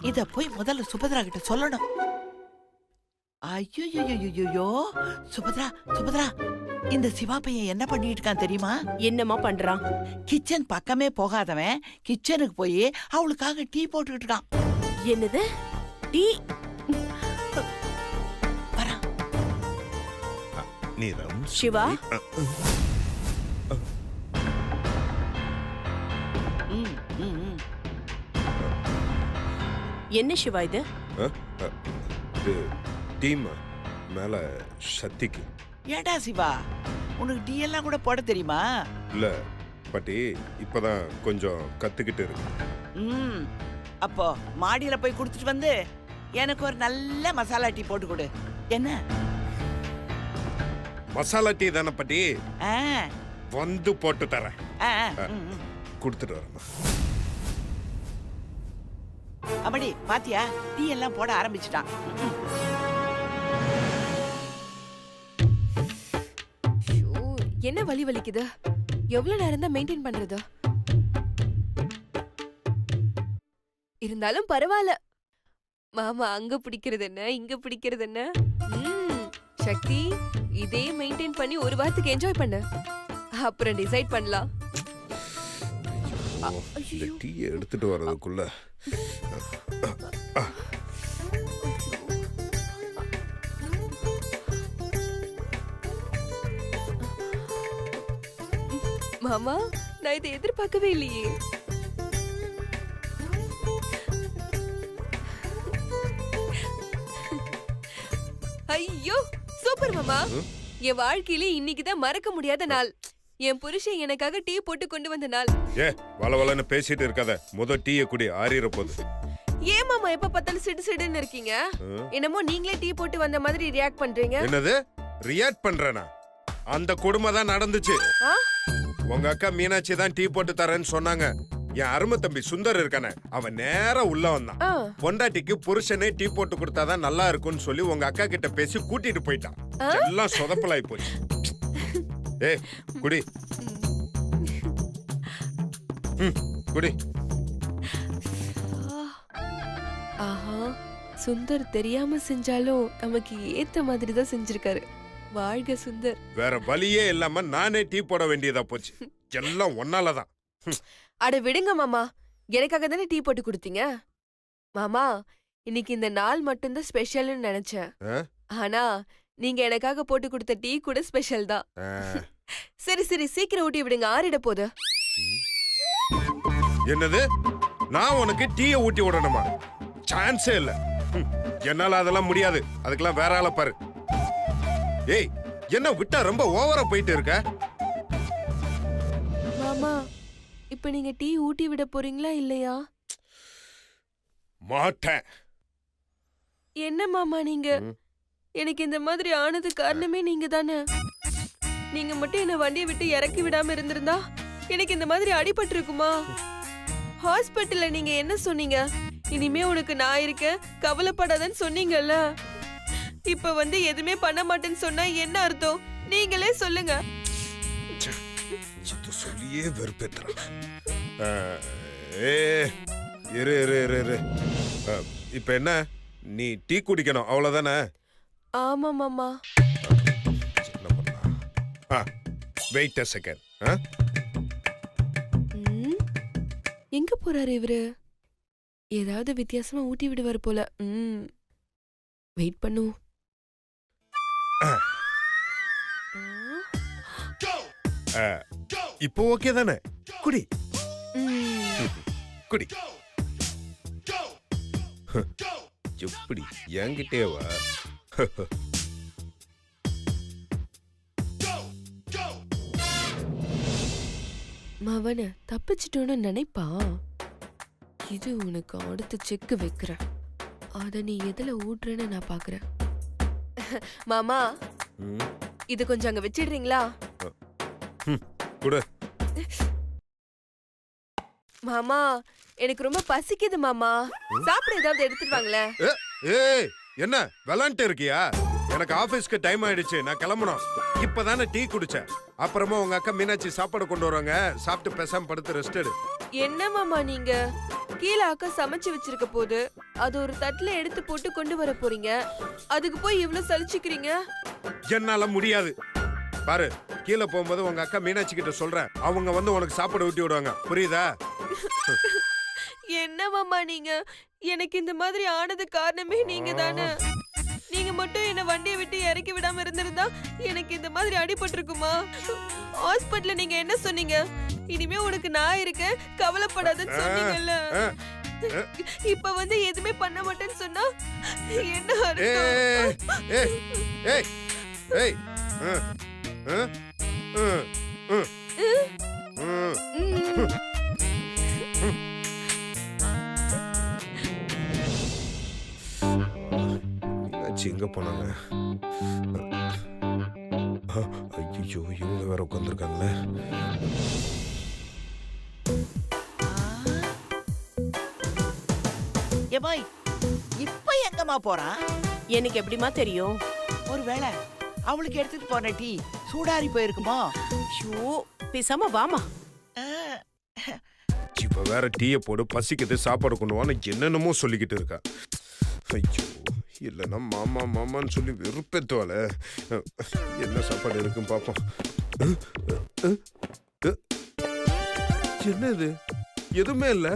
இத போய் முதல்ல சுபத்ரா கிட்ட சொல்லணும். ஐயோ சுபத்ரா சுபத்ரா, இந்த சிவா பையன் என்ன பண்ணிட்டு இருக்கான் தெரியுமா? என்னமா பண்றான்? கிச்சன் பக்கமே போகாதவன் கிச்சனுக்கு போய் அவளுக்காக டீ போட்டுக்கிட்டு இருக்கான். என்னது டீ? வரா சிவா, என்ன சிவா இது? டீம் மேல சக்திக்கு. ஏடா சிவா, உனக்கு டீ எல்லாம் கூட போட தெரியுமா? இல்ல பாட்டி, இப்பதான் கொஞ்சம் கத்துக்கிட்டு இருக்கு. அப்போ மாடியில போய் குடுத்துட்டு வந்து எனக்கு ஒரு நல்ல மசாலா டீ போட்டு கொடு. என்ன மசாலா டீ தானே பாட்டி? வந்து போட்டு தரேன். கொடுத்துட்டு வரேன். அப்படி பாத்தியா, டீ எல்லாம் போட ஆரம்பிச்சுட்டான். என்ன வலி வலிக்குது? எவ்வளவு நேரம் தான் மெயின்டைன் பண்றது? இருந்தாலும் பரவாயில்ல. மாமா அங்க பிடிக்கிறது என்ன, இங்க பிடிக்கிறது என்ன? சக்தி, இதே மெயின்டைன் பண்ணி ஒரு வாரத்துக்கு என்ஜாய் பண்ணு. அப்புறம் டிசைட் பண்ணலாம். இந்த டீயை எடுத்துட்டு வர்றதுக்குள்ள மாமா, நான் இதை எதிர்பார்க்கவே இல்லையே. ஐயோ சூப்பர் மாமா. என் வாழ்க்கையில இன்னைக்குதான் மறக்க முடியாத நாள். என் புருஷன் எனக்காக டீ போட்டு கொண்டு வந்த நாள். வளவளன்னு பேசிட்டு இருக்காத, முத டீயை குடி, ஆறிற போகுது. ஏன் மாமா எப்ப பார்த்தாலும் சிடு சிடுன்னு இருக்கீங்க? என்னமோ நீங்களே டீ போட்டு வந்த மாதிரி ரியாக்ட் பண்றீங்க. என்னது ரியாக்ட் பண்றேனா? அந்த கொடுமை தான் நடந்துச்சு. உங்க அக்கா மீனாட்சி தான் டீ போட்டு தரேன்னு சொன்னாங்க. என் அருமை தம்பி சுந்தர் இருக்கானே, அவன் நேரா உள்ள வந்தான். பொண்டாட்டிக்கு புருஷனே டீ போட்டு கொடுத்தாதான் நல்லா இருக்கும்னு சொல்லி உங்க அக்கா கிட்ட பேசி கூட்டிட்டு போயிட்டான். எல்லாம் சொதப்பலாய் போச்சு. குடி குடி. ஆஹா, சுந்தர் தெரியாம செஞ்சாலும் நமக்கு ஏத்த மாதிரி தான் செஞ்சிருக்காரு. வாழ்க சுந்தர். வேற வழியே இல்லாம நானே டீ போட வேண்டியதா போச்சு. எல்லாம் ஒன்னாலதான். அட விடுங்க மாமா, எனக்காக தானே டீ போட்டு கொடுத்தீங்க. மாமா, இன்னைக்கு இந்த நாள் மட்டும்தான் ஸ்பெஷல்னு நினைச்சேன். ஆனா நீங்க எனக்காக போட்டு கொடுத்த டீ கூட ஸ்பெஷல் தான். சரி சரி, சீக்கிரம் ஊட்டி விடுங்க, ஆறிட போகுது. என்னது, நான் உனக்கு டீயை ஊட்டி விடணுமா? சான்ஸே இல்ல. என்னால அதெல்லாம் முடியாது. அதுக்கெல்லாம் வேற ஆள பாரு. ஏய், என்ன விட்டா ரொம்ப ஓவரா போயிட்டு இருக்க? மாமா, இப்ப நீங்க டீ ஊட்டி விட போறீங்களா இல்லையா? மாட்டேன். என்ன மாமா நீங்க? எனக்கு இந்த மாதிரி ஆனது காரணமே நீங்க தானே. நீங்க மட்டும் என்ன வண்டியை விட்டு இறக்கி விடாம இருந்திருந்தா எனக்கு இந்த மாதிரி அடிபட்டு இருக்குமா? ஹாஸ்பிட்டல்ல நீங்க என்ன சொன்னீங்க? இனிமே உனக்கு நான் இருக்கேன், கவலைப்படாதன்னு சொன்னீங்கல்ல. இப்ப வந்து எதுவுமே பண்ண மாட்டேன்னு சொன்னா என்ன அர்த்தம்? நீங்களே சொல்லுங்க. சொல்லியே வெறுப்பேத்துறான். இரு இரு இரு இரு. இப்ப என்ன, நீ டீ குடிக்கணும் அவ்வளவுதானே? ஆமா மாமா. Wait a second. எங்க போறாரு இவரு? ஏதாவது வித்தியாசமா ஊட்டி விடுவார் போல. வெயிட் பண்ணு. இப்போ ஓகே தானே? குடி குடி. எப்படி என்கிட்டே வா. மவன தப்பிச்சிட்டோன்னு நினைப்பான். இது உனக்கு அடுத்த செக்கு வைக்கிறேன். அத நீ எதுல ஊட்டுறன்னு நான் பாக்குறேன். மாமா, இது கொஞ்சம் அங்க வச்சிடுறீங்களா? மாமா, எனக்கு ரொம்ப பசிக்குது மாமா. சாப்பிட ஏதாவது எடுத்துட்டு வாங்களே. ஏய், என்ன விளையாண்டு இருக்கியா? எனக்கு ஆபீஸ்க்கு டைம் ஆயிடுச்சு, நான் கிளம்பணும். இப்பதானே டீ குடிச்சேன். அப்புறமா உங்க அக்கா மீனாட்சி சாப்பாடு கொண்டு வருவாங்க, சாப்பிட்டு பேசாம படுத்து ரெஸ்ட் எடு. என்ன மாமா நீங்க கீழே அக்கா சமைச்சு வச்சிருக்க போது அது ஒரு தட்டுல எடுத்து போட்டு கொண்டு வர போறீங்க, அதுக்கு போய் இவ்வளவு சலிச்சுக்கிறீங்க? என்னால முடியாது. பாரு, கீழே போகும்போது உங்க அக்கா மீனாட்சி கிட்ட சொல்றேன், அவங்க வந்து உனக்கு சாப்பாடு ஊட்டி விடுவாங்க, புரியுதா? என்ன மாமா நீங்க, எனக்கு இந்த மாதிரி ஆனது காரணமே நீங்க தானே. நீங்க மட்டும் என்ன வண்டியை விட்டு இறக்கி விடாம இருந்திருந்தா எனக்கு இந்த மாதிரி அடிபட்டிருக்குமா? ஹாஸ்பிட்டல்ல நீங்க என்ன சொன்னீங்க? இனிமே உனக்கு நான் இருக்கேன், கவலைப்படாதன்னு சொன்னீங்கல்ல. இப்ப வந்து எதுவுமே பண்ண மாட்டேன்னு சொன்னா என்ன அர்த்தம்? ஏய் ஏய் ஏய் மீனாட்சி எங்க போனாங்க? ஐயோ, இவங்க வேற உட்காந்துருக்காங்களே. ஏமாய் இப்ப எங்கம்மா போறான்? எனக்கு எப்படிமா தெரியும்? ஒருவேளை அவளுக்கு எடுத்துட்டு போன டீ சூடாரி போயிருக்குமோ? ஷோ, பேசாம வாமா. இப்ப வேற டீயை போடு, பசிக்குது, சாப்பாடு கொண்டு வான்னு என்னென்னமோ சொல்லிக்கிட்டு இருக்கா. ஐயோ, இல்லைன்னா மாமா மாமான்னு சொல்லி வெறுப்பேத்துவாள. என்ன சாப்பாடு இருக்குன்னு பாப்போம். என்னது, எதுவுமே இல்ல.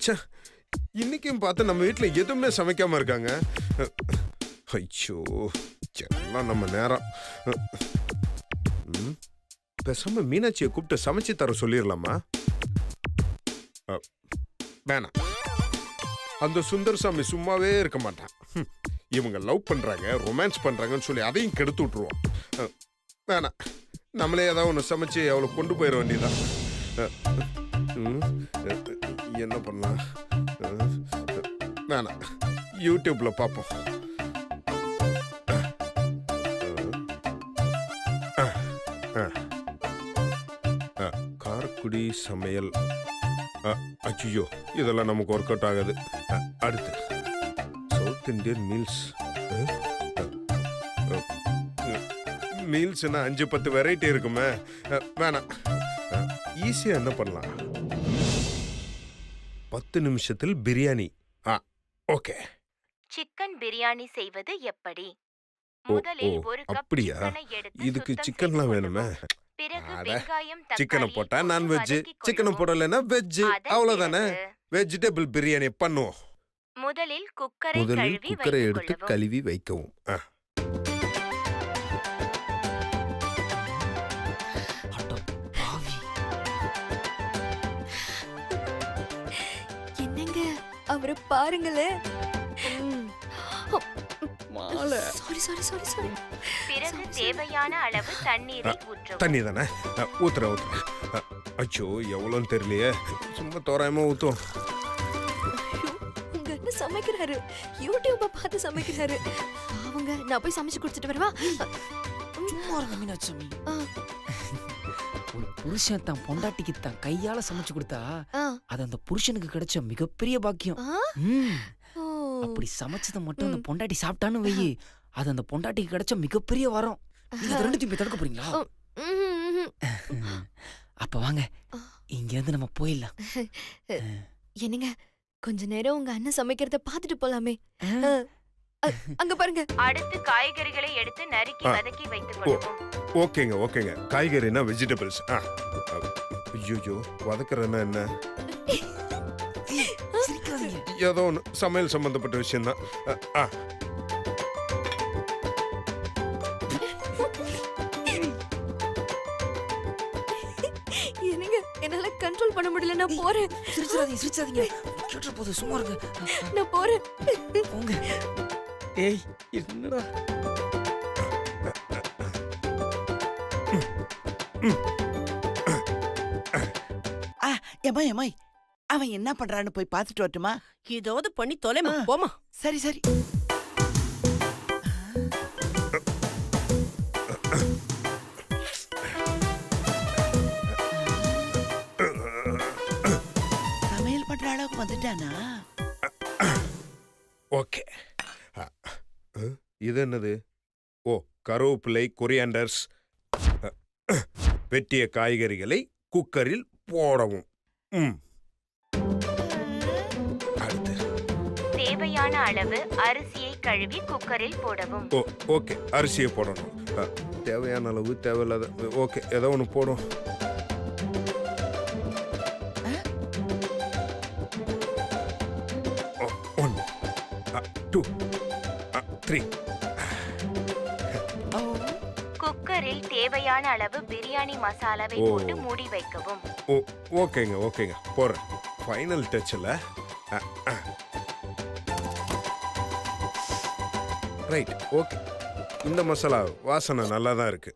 ச்சே, இன்னைக்கும் பார்த்து நம்ம வீட்டுல எதுவுமே சமைக்காம இருக்காங்க. ஐயோ, எல்லாம் நம்ம நேரம். பேசாம மீனாட்சியை கூப்பிட்டு சமைச்சு தர சொல்லிடலாமா? வேணாம், அந்த சுந்தரசாமி சும்மாவே இருக்க மாட்டான். இவங்க லவ் பண்றாங்க, ரொமான்ஸ் பண்றாங்கன்னு சொல்லி அதையும் கெடுத்து விட்டுருவோம். வேணாம், நம்மளே ஏதாவது ஒன்று சமைச்சு அவளை கொண்டு போயிட வேண்டியதான். என்ன பண்ணலாம்? வேணாம், யூடியூப்ல பார்ப்போம். காரக்குடி சமையல். அச்சியோ, இதெல்லாம் நமக்கு ஒர்க் அவுட் ஆகாது. அடுத்து சவுத் இந்தியன் மீல்ஸ். மீல்ஸ்னா 5-10 வெரைட்டி இருக்குமே. வேணாம், ஈஸியா என்ன பண்ணலாம்? 10 நிமிஷத்தில் பிரியாணி. ஓகே. சிக்கன் பிரியாணி செய்வது எப்படி? ஓ, முதலில் ஒரு கப் அப்படியா? சிக்கனை எடுத்து இதுக்கு சுத்தம் சிக்கன்லாம் செய்து வேணுமே. கொள்ளவும். பிறகு அட, வெங்காயம், சிக்கனை தக்காளி போட்டா போட்டு நான்வெஜ், வதக்கிக் சிக்கனை கொள்ளவும். போடலைன்னா வெஜ். அதன் அவ்வளவுதானே? பிறகு வெஜிடபிள் பிரியாணி பண்ணுவோம். முதலில் குக்கரை முதலில் கழுவி குக்கரை வைத்துக் எடுத்து கொள்ளவும். கழுவி வைக்கவும். என்னங்க அவரை பாருங்களேன். Sorry sorry sorry sorry. பிறகு தேவையான அளவு தண்ணீரை ஊற்றவும். தண்ணி தானே? ஊத்துற ஊத்துற. அச்சோ, எவ்வளோன்னு தெரியலையே. சும்மா தோராயமா ஊத்துவோம். உங்க அண்ணன் சமைக்கிறாரு, யூடியூப பார்த்து சமைக்கிறாரு. அவங்க நான் போய் சமைச்சு குடிச்சிட்டு வரவா? சும்மா இருங்க மீனாட்சி. ஆ, ஒரு புருஷன் தான் பொண்டாட்டிக்கு தான் கையால சமைச்சு கொடுத்தா ஆ, அது அந்த புருஷனுக்கு கிடைச்ச மிகப்பெரிய பாக்கியம். ஆ. ம். ஓ. அப்படி சமைச்சதை மட்டும் அந்த பொண்டாட்டி சாப்பிட்டான்னு வையி, அது அந்த பொண்டாட்டிக்கு கிடைச்ச மிகப்பெரிய வரம். நீங்க அது ரெண்டுத்தையும் போய் தடுக்க போறீங்களா? அப்ப வாங்க, இங்க இருந்து நம்ம போயிடலாம். என்னங்க, கொஞ்ச நேரம் உங்க அண்ணன் சமைக்கிறத பார்த்துட்டு போலாமே. அங்க பாருங்க. அடுத்து காய்கறிகளை எடுத்து நறுக்கி வதக்கி வைத்துக் கொள்ளவும். ஓகேங்க ஓகேங்க. காய்கறினா வெஜிடபிள்ஸ். ஐயோ, வதக்குறதுன்னா என்ன? சிரிக்காதீங்க. ஏதோ ஒன்று சமையல் சம்பந்தப்பட்ட விஷயம் தான். என்னங்க, என்னால கண்ட்ரோல் பண்ண முடியல, நான் போறேன். சிரிச்சாதீங்க. கேட்டுற போது சும்மா இருங்க. நான் போறேன். போங்க. ஏய், என்னடா? ஏமாய் ஏமாய், அவன் என்ன பண்றான்னு போய் பார்த்துட்டு வரட்டுமா? ஏதாவது பண்ணி தொலைமா, போமா. சரி சரி. சமையல் பண்ற அளவுக்கு வந்துட்டானா? ஓகே. இது என்னது? ஓ, கருவேப்பிலை, கொரியாண்டர்ஸ், வெட்டிய காய்கறிகளை குக்கரில் போடவும். அடுத்து தேவையான அளவு அரிசியை கழுவி குக்கரில் போடவும். ஓகே, அரிசியை போடணும். தேவையான அளவு, தேவையில்லாத, ஓகே, ஏதோ ஒன்று போடும். ஒன், 2, 3. குக்கரில் தேவையான அளவு பிரியாணி மசாலாவை ஓ. போட்டு மூடி வைக்கவும். ஓகேங்க போடுறேன். Final டச்சில் right. ஓகே, இந்த மசாலா வாசனை நல்லா தான் இருக்கு.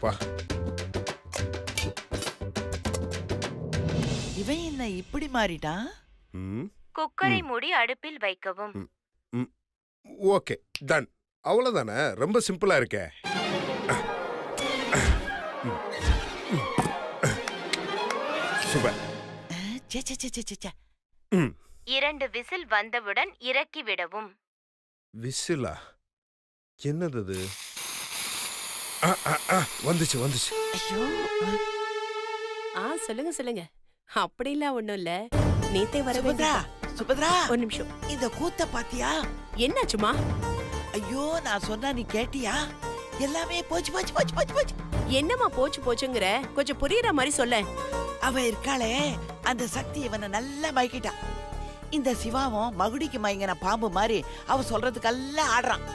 வா, இவன் என்ன இப்படி மாறிட்டான்? குக்கரை மூடி அடுப்பில் வைக்கவும். Okay, done. அவ்வளோதானே, ரொம்ப சிம்பிளா இருக்கே. சூப்பர். சே சே சே சே, சே சே. 2 விசில் வந்தவுடன் இறக்கி விடவும். விசிலா? என்னது அது? வந்துச்சு. ஐயோ, சொல்லுங்க அப்படிலாம் ஒண்ணும் இல்ல. நேத்தே வர சுபத்ரா, சுபத்ரா, ஒரு நிமிஷம். இந்த கூத்த பாத்தியா? என்னாச்சுமா? ஐயோ, நான் சொன்னா நீ கேட்டியா? எல்லாமே போச்சு. என்னம்மா போச்சுங்கிற? கொஞ்சம் புரியுற மாதிரி சொல்ல. அவ இருக்காளே, அந்த சக்தி இவனை நல்லா மயக்கிட்டா. இந்த சிவாவும் மகுடிக்கு மயங்கின பாம்பு மாதிரி அவ சொல்றதுக்கெல்லாம் ஆடுறான்.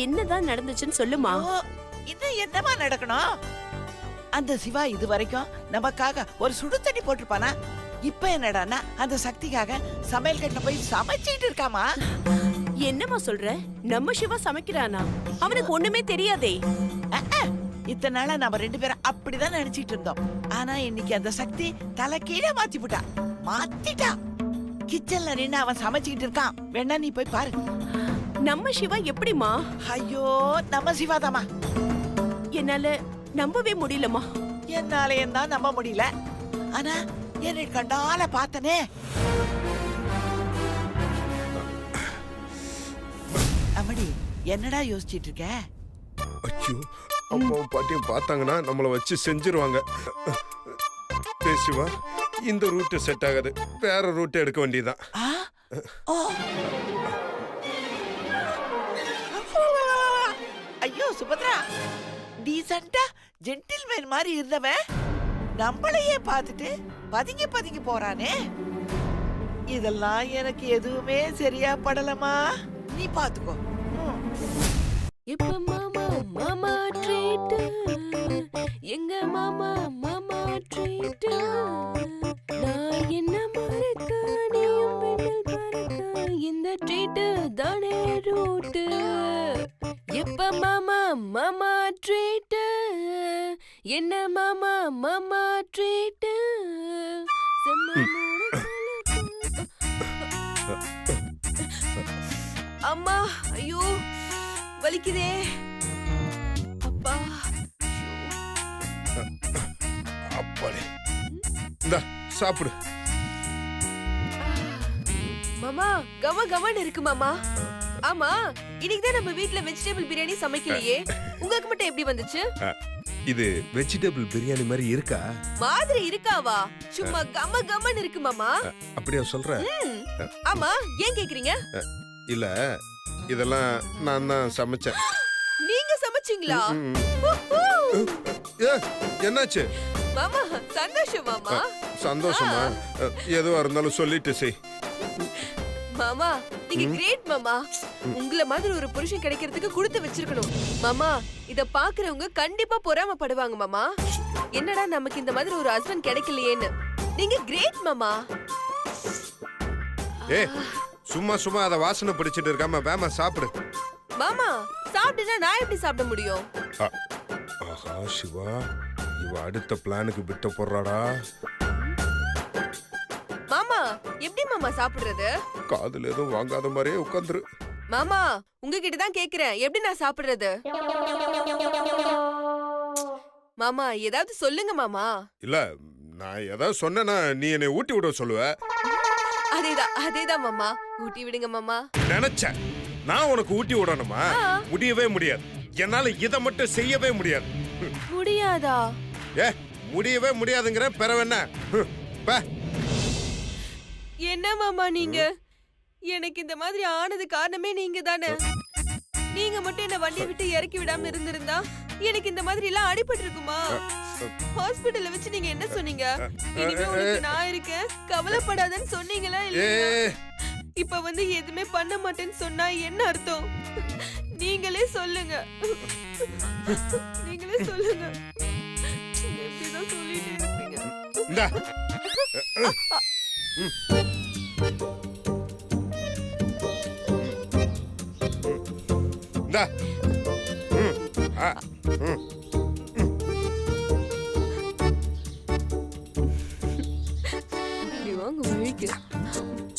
என்னதான் நடந்துச்சுன்னு சொல்லுமா. ஓ, இன்னும் என்னமா நடக்கணும்? அந்த சிவா இது வரைக்கும் நமக்காக ஒரு சுடு தண்ணி போட்டிருப்பானா? இப்ப என்னடான்னா அந்த சக்திக்காக சமையல் கட்டில போய் சமைச்சிட்டு இருக்காமா. என்னம்மா சொல்ற? நம்ம சிவா சமைக்கிறானா? அவனுக்கு ஒண்ணுமே தெரியாதே. இத்தனை நாளா நம்ம 2 பேரும் அப்படிதான் நினைச்சிட்டு இருந்தோம். ஆனா இன்னைக்கு அந்த சக்தி தலை கீழே மாத்திட்டா. கிச்சன்ல நின்னு அவன் சமைச்சுக்கிட்டு இருக்கான். வேணா நீ போய் பாரு. நம்ம சிவா எப்படிமா? ஐயோ, நம்ம சிவாதாமா. என்னால நம்பவே முடியலமா. என்னாலையும் தான் நம்ப முடியல. ஆனா என்னை கண்டால பார்த்தனே. அம்மடி, என்னடா யோசிச்சிட்டு இருக்க? ஐயோ, அம்மாவும் பாட்டியும் பார்த்தாங்கன்னா நம்மளை வச்சு செஞ்சிருவாங்க. சிவா, இந்த ரூட்டு செட் ஆகாது, வேற ரூட் எடுக்க வேண்டியதுதான். ஓ, ஐயோ சுபத்ரா, டீசென்ட்டா ஜென்டில்மேன் மாதிரி இருந்தவன் நம்மளையே பார்த்துட்டு பதுங்கி போறானே. இதெல்லாம் எனக்கு எதுவுமே சரியா படலமா. நீ பாத்துக்கோ. இப்ப மாமா ட்ரீட், எங்க மாமா ட்ரீட். நான் என்ன மறக்க, நீயும் விண்ணில் பறக்க, இந்த ட்ரீட் தானே ரூட். எப்ப மாமா ட்ரீட், என்ன மாமா ட்ரீட். அம்மா, ஐயோ வலிக்குதே. அப்பா, அப்பாடி, இந்தா சாப்பிடு. மாமா கமன்னு இருக்கு மாமா. ஆமா, இன்னைக்கு தான் நம்ம வீட்ல வெஜிடபிள் பிரியாணி சமைக்கலையே. உங்களுக்கு மட்டும் எப்படி வந்துச்சு? இது வெஜிடபிள் பிரியாணி மாதிரி இருக்கா? மாதிரி இருக்காவா? சும்மா கமன்னு இருக்கு மாமா. அப்படியா சொல்ற? ஆமா, ஏன் கேக்குறீங்க? இல்ல, இதெல்லாம் நான் தான் சமைச்சேன். நீங்க சமைச்சீங்களா? என்னாச்சு மாமா? சந்தோஷம் மாமா. சந்தோஷமா? எதுவா இருந்தாலும் சொல்லிட்டு செய். மாமா, நீங்க கிரேட் மாமா. உங்கள மாதிரி ஒரு புருஷன் கிடைக்கிறதுக்கு கொடுத்து வச்சிருக்கணும் மாமா. இத பாக்குறவங்க கண்டிப்பா பொறாமப்படுவாங்க மாமா. என்னடா நமக்கு இந்த மாதிரி ஒரு ஹஸ்பண்ட் கிடைக்கலையேன்னு. நீங்க கிரேட் மாமா. சும்மா அத வாசனை பிடிச்சிட்டு இருக்காம வேமா சாப்பிடு. மாமா, சாப்பிட்டுனா நான் எப்படி சாப்பிட முடியும்? ஆஹா சிவா, இவ அடுத்த பிளானுக்கு விட்ட போறாடா. மாமா, எப்படி மாமா சாப்பிடுறது? காதுல எதுவும் வாங்காத மாதிரியே உட்காந்துரு. மாமா, உங்ககிட்ட தான் கேக்குறேன், எப்படி நான் சாப்பிடுறது? மாமா, ஏதாவது சொல்லுங்க மாமா. இல்ல, நான் ஏதாவது சொன்னேன்னா நீ என்னை ஊட்டி விட சொல்லுவ. அதேதான் மாமா. ஊட்டி விடுங்க மாமா. நினைச்சேன் நான் உனக்கு ஊட்டி விடணுமா? முடியவே முடியாது. என்னால இதை மட்டும் செய்யவே முடியாது. முடியாதா? ஏ முடியவே முடியாதுங்கிற பிறவென்ன? பே. என்ன மாமா நீங்க? எனக்கு இந்த மாதிரி ஆனது காரணமே நீங்க தானே. நீங்க மட்டும் என்ன வண்டியை விட்டு இறக்கி விடாம இருந்திருந்தா எனக்கு இந்த மாதிரி எல்லாம் அடிபட்டு இருக்குமா? ஹாஸ்பிடல்ல வச்சு நீங்க என்ன சொன்னீங்க? இனிமே உனக்கு நான் இருக்கேன், கவலைப்படாதன்னு சொன்னீங்களா இல்லையா? இப்ப வந்து எதுவுமே பண்ண மாட்டேன்னு சொன்னா என்ன அர்த்தம்? நீங்களே சொல்லுங்க. நீங்களே சொல்லுங்க. எப்படிதான் சொல்லிட்டே இருப்பீங்க. இந்தா. இந்தா. இப்படி வாங்க வழிக்கு.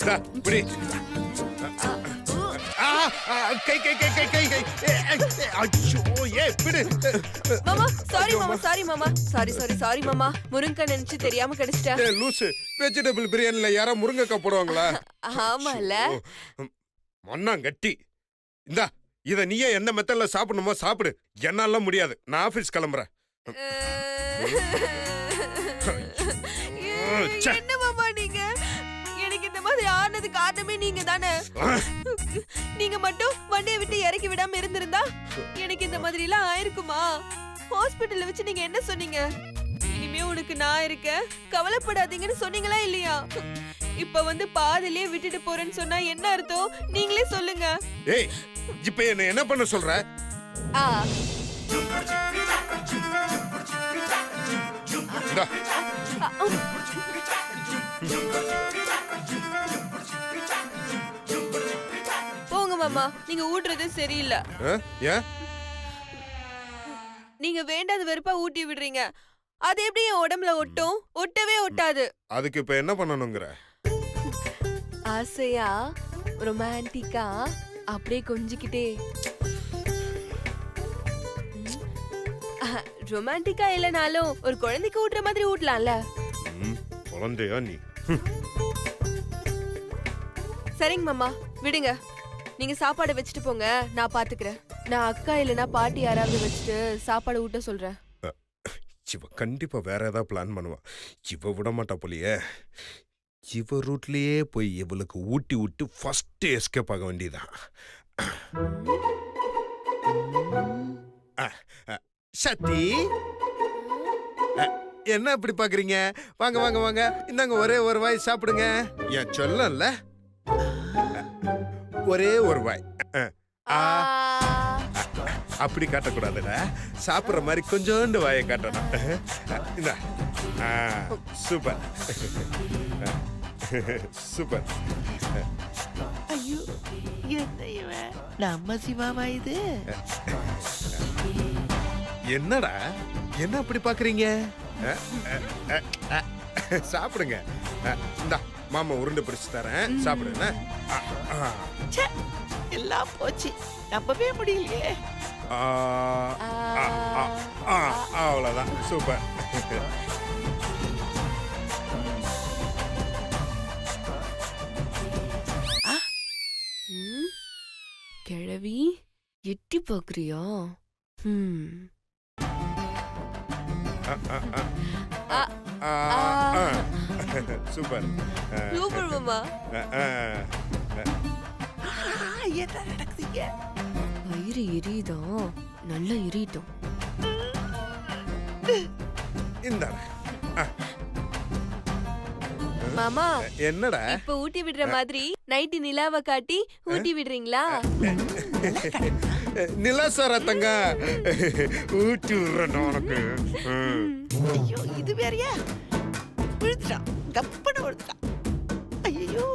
இந்தா, இப்படி. கை கை கை கை கை கை. ஐயோ ஏ பிடி. மாமா சாரி மாமா, சாரி மாமா, சாரி மாமா. முருங்கை நினைச்சு தெரியாம கிடைச்சிட்டா. ஏ லூசு, வெஜிடபிள் பிரியாணில யாரா முருங்கைக்காய் போடுவாங்களா? ஆமால. மண்ணாங்கட்டி. இந்தா இத நீயே எந்த மெத்தட்ல சாப்பிடணுமோ சாப்பிடு. என்னால முடியாது. நான் ஆபீஸ் கிளம்புறேன். என்ன மாமா நீங்க? எனக்கு இந்த மாதிரி ஆனது காரணமே நீங்க தானே. நீங்க மட்டும் வண்டியை விட்டு இறக்கி விடாம இருந்திருந்தா எனக்கு இந்த மாதிரி எல்லாம் ஆயிருக்குமா? ஹாஸ்பிடல்ல வச்சு நீங்க என்ன சொன்னீங்க? இனிமே உனக்கு நான் இருக்கேன், கவலைப்படாதீங்கன்னு சொன்னீங்களா இல்லையா? இப்ப வந்து பாதிலே விட்டுட்டு போறேன்னு சொன்னா என்ன அர்த்தம்? நீங்களே சொல்லுங்க. ஏய் இப்ப என்ன பண்ண சொல்ற? இந்தா. போங்க மாமா, நீங்க ஊட்டுறது சரியில்லை. ஏன்? நீங்க வேண்டாத வெறுப்பா ஊட்டி விடுறீங்க. அது எப்படி என் உடம்புல ஒட்டும்? ஒட்டவே ஒட்டாது. அதுக்கு இப்ப என்ன பண்ணணும்ங்கற? ஆசையா ரொமான்டிக்கா அப்படியே கொஞ்சிக்கிட்டே. ரொமான்டிக்கா இல்லனாலும் ஒரு குழந்தைக்கு ஊட்டுற மாதிரி ஊட்டலாம்ல. குழந்தையா நீ? சரிங்க மாமா, விடுங்க. நீங்க சாப்பாடு வச்சுட்டு போங்க, நான் பாத்துக்கிறேன். நான் அக்கா இல்லனா பாட்டி யாராவது வச்சுட்டு சாப்பாடு ஊட்ட சொல்றேன். இவ கண்டிப்பா வேற ஏதாவது பிளான் பண்ணுவா. இவ விட மாட்டா போலியே. இவ ரூட்லயே போய் இவளுக்கு ஊட்டி விட்டு ஃபர்ஸ்ட் எஸ்கேப் ஆக வேண்டியதான். சத்தி, என்ன இப்படி பாக்குறீங்க? வாங்க வாங்க வாங்க, இந்தாங்க ஒரே ஒரு வாய் சாப்பிடுங்க. என் சொல்லல, ஒரே ஒரு வாய். அப்படி காட்டக்கூடாதுடா, சாப்பிடுற மாதிரி கொஞ்சோண்டு வாயை காட்டணும். இந்த சூப்பர் சூப்பர். ஐயோ என்ன இவன், நம்ம சிவாவா இது? என்னடா என்ன அப்படி பாக்குறீங்க? சாப்பிடுங்க. இந்தா மாமா உருண்டை பிடிச்சு தரேன், சாப்பிடுங்க. ச்சே, எல்லாம் போச்சு, நம்பவே முடியலையே. அவ்வளவுதான், சூப்பர். கிழவி எட்டி பாக்குறியா? சூப்பர் சூப்பர் மாமா. என்ன நடக்குதுங்க? வயிறு எரியுதா? நல்லா எரியட்டும். இந்த மாமா, என்னடா இப்ப ஊட்டி விடுற மாதிரி நைட்டு நிலாவை காட்டி ஊட்டி விடுறீங்களா? நிலாசார தங்க ஊட்டி விடுறேன் உனக்கு. ஐயோ இது வேறயா? விழுந்துட்டான், கப்பன விழுந்துட்டான். ஐயோ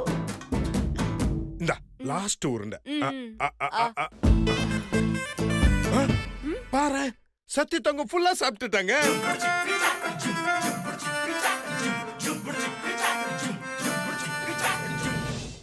இந்த லாஸ்ட் உருண்டை. பாரு, சத்தி தங்க ஃபுல்லா சாப்பிட்டுட்டாங்க.